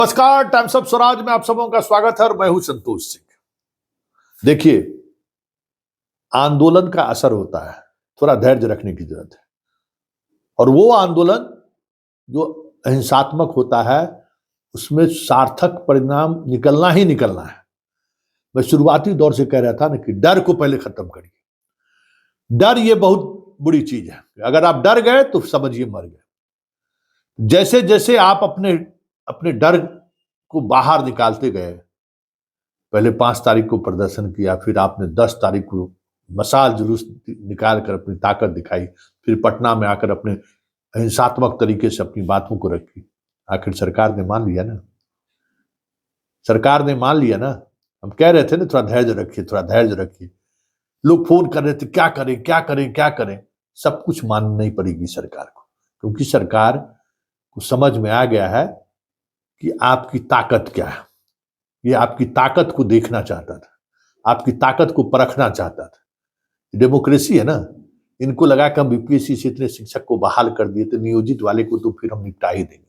नमस्कार, times of Swaraj में आप सबों का स्वागत है और मैं हूं संतोष सिंह। देखिए, आंदोलन का असर होता है, थोड़ा धैर्य रखने की जरूरत है। और वो आंदोलन जो अहिंसात्मक होता है उसमें सार्थक परिणाम निकलना ही निकलना है। मैं शुरुआती दौर से कह रहा था ना कि डर को पहले खत्म करिए। डर ये बहुत बुरी चीज है। अगर आप डर गए तो समझिए मर गए। जैसे जैसे आप अपने अपने डर को बाहर निकालते गए, पहले 5 तारीख को प्रदर्शन किया, फिर आपने 10 तारीख को मशाल जुलूस निकाल कर अपनी ताकत दिखाई, फिर पटना में आकर अपने अहिंसात्मक तरीके से अपनी बातों को रखी। आखिर सरकार ने मान लिया ना। सरकार ने मान लिया ना। हम कह रहे थे ना थोड़ा धैर्य रखिए, थोड़ा धैर्य रखिए। लोग फोन कर रहे थे क्या करें क्या करें क्या करें। सब कुछ माननी पड़ेगी सरकार को, क्योंकि सरकार को समझ में आ गया है कि आपकी ताकत क्या है। ये आपकी ताकत को देखना चाहता था, आपकी ताकत को परखना चाहता था। डेमोक्रेसी है ना। इनको लगा कि हम बीपीएससी से इतने शिक्षक को बहाल कर दिए तो नियोजित वाले को तो फिर हम निपटा ही देंगे,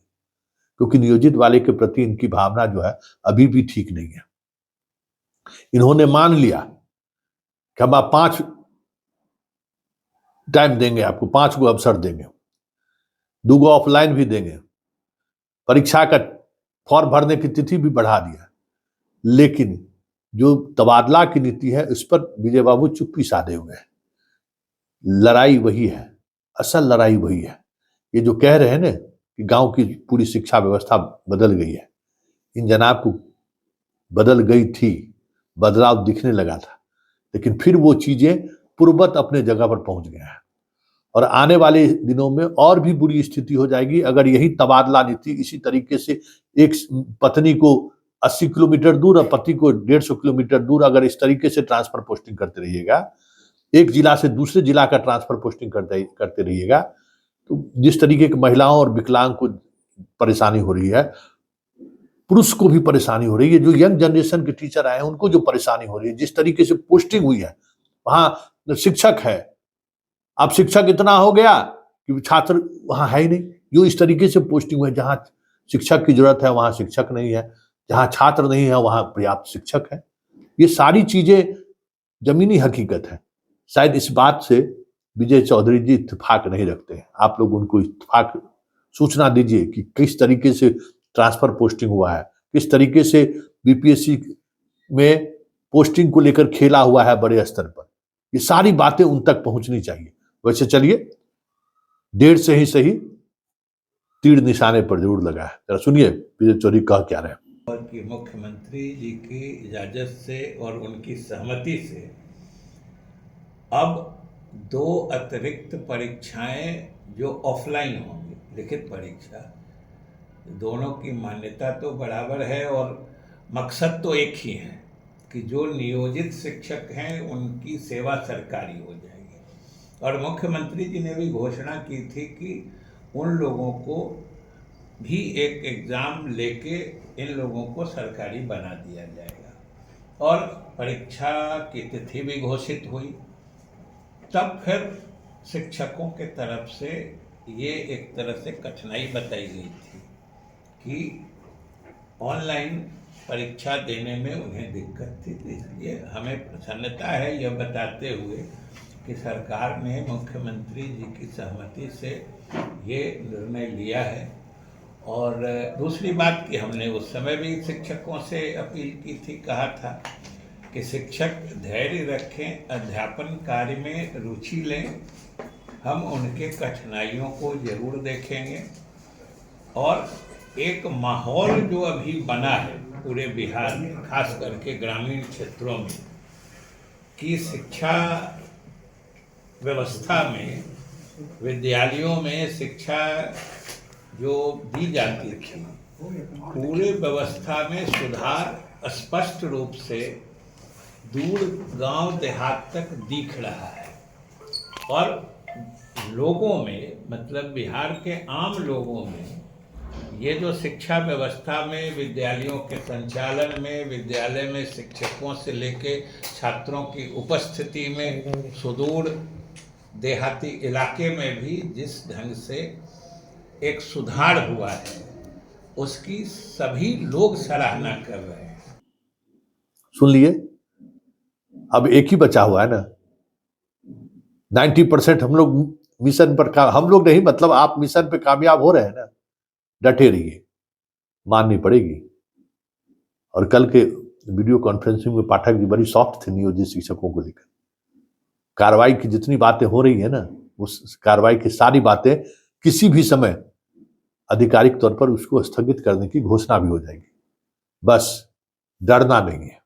क्योंकि नियोजित वाले के प्रति इनकी भावना जो है अभी भी ठीक नहीं है। इन्होंने मान लिया कि हम आप 5 टाइम देंगे, आपको 5 गो अवसर देंगे, 2 गो ऑफलाइन भी देंगे, परीक्षा का फॉर्म भरने की तिथि भी बढ़ा दिया। लेकिन जो तबादला की नीति है उस पर विजय बाबू चुप्पी साधे हुए हैं। लड़ाई वही है, असल लड़ाई वही है। ये जो कह रहे हैं ना कि गांव की पूरी शिक्षा व्यवस्था बदल गई है, इन जनाब को बदल गई थी, बदलाव दिखने लगा था, लेकिन फिर वो चीजें पूर्ववत अपने जगह पर पहुंच गए हैं। और आने वाले दिनों में और भी बुरी स्थिति हो जाएगी अगर यही तबादला नीति इसी तरीके से एक पत्नी को 80 किलोमीटर दूर और पति को 150 किलोमीटर दूर अगर इस तरीके से ट्रांसफर पोस्टिंग करते रहिएगा, एक जिला से दूसरे जिला का ट्रांसफर पोस्टिंग करते रहिएगा, तो जिस तरीके की महिलाओं और विकलांग को परेशानी हो रही है, पुरुष को भी परेशानी हो रही है, जो यंग जनरेशन के टीचर आए हैं उनको जो परेशानी हो रही है, जिस तरीके से पोस्टिंग हुई है, वहां शिक्षक है, अब शिक्षक इतना हो गया कि छात्र वहां है ही नहीं। जो इस तरीके से पोस्टिंग हुई है, जहां शिक्षक की जरूरत है वहां शिक्षक नहीं है, जहां छात्र नहीं है वहां पर्याप्त शिक्षक है। ये सारी चीजें जमीनी हकीकत है। शायद इस बात से विजय चौधरी जी इत्तेफाक नहीं रखते हैं। आप लोग उनको इत्तेफाक सूचना दीजिए कि किस तरीके से ट्रांसफर पोस्टिंग हुआ है, किस तरीके से बीपीएससी में पोस्टिंग को लेकर खेला हुआ है बड़े स्तर पर। ये सारी बातें उन तक पहुंचनी चाहिए। वैसे चलिए, देर से ही सही तीर निशाने पर जरूर लगा है। जरा सुनिए विजय चौधरी कह क्या रहे हैं। और कि मुख्यमंत्री जी की इजाजत से और उनकी सहमति से अब 2 अतिरिक्त परीक्षाएं जो ऑफलाइन होंगी, लिखित परीक्षा, दोनों की मान्यता तो बराबर है और मकसद तो एक ही है कि जो नियोजित शिक्षक हैं उनकी सेवा सरकारी हो जाएगी। और मुख्यमंत्री जी ने भी घोषणा की थी कि उन लोगों को भी एक एग्ज़ाम लेके इन लोगों को सरकारी बना दिया जाएगा। और परीक्षा की तिथि भी घोषित हुई। तब फिर शिक्षकों के तरफ से ये एक तरह से कठिनाई बताई गई थी कि ऑनलाइन परीक्षा देने में उन्हें दिक्कत थी। इसलिए हमें प्रसन्नता है यह बताते हुए कि सरकार ने मुख्यमंत्री जी की सहमति से ये निर्णय लिया है। और दूसरी बात कि हमने उस समय भी शिक्षकों से अपील की थी, कहा था कि शिक्षक धैर्य रखें, अध्यापन कार्य में रुचि लें, हम उनके कठिनाइयों को जरूर देखेंगे। और एक माहौल जो अभी बना है पूरे बिहार में, खास करके ग्रामीण क्षेत्रों में, कि शिक्षा व्यवस्था में, विद्यालयों में शिक्षा जो दी जाती थी, पूरे व्यवस्था में सुधार स्पष्ट रूप से दूर गांव देहात तक दिख रहा है। और लोगों में, मतलब बिहार के आम लोगों में, ये जो शिक्षा व्यवस्था में, विद्यालयों के संचालन में, विद्यालय में शिक्षकों से लेके छात्रों की उपस्थिति में, सुदूर देहाती इलाके में भी जिस ढंग से एक सुधार हुआ है, उसकी सभी लोग सराहना कर रहे हैं। सुन लिए, अब एक ही बचा हुआ है ना। 90% हम लोग मिशन पर हम लोग नहीं, मतलब आप मिशन पे कामयाब हो रहे हैं ना, डटे रहिए, माननी पड़ेगी। और कल के वीडियो कॉन्फ्रेंसिंग में पाठक जी बड़ी सॉफ्ट थे नियोजित शिक्षकों को लेकर। कार्रवाई की जितनी बातें हो रही है ना, उस कार्रवाई की सारी बातें किसी भी समय आधिकारिक तौर पर उसको स्थगित करने की घोषणा भी हो जाएगी। बस डरना नहीं है।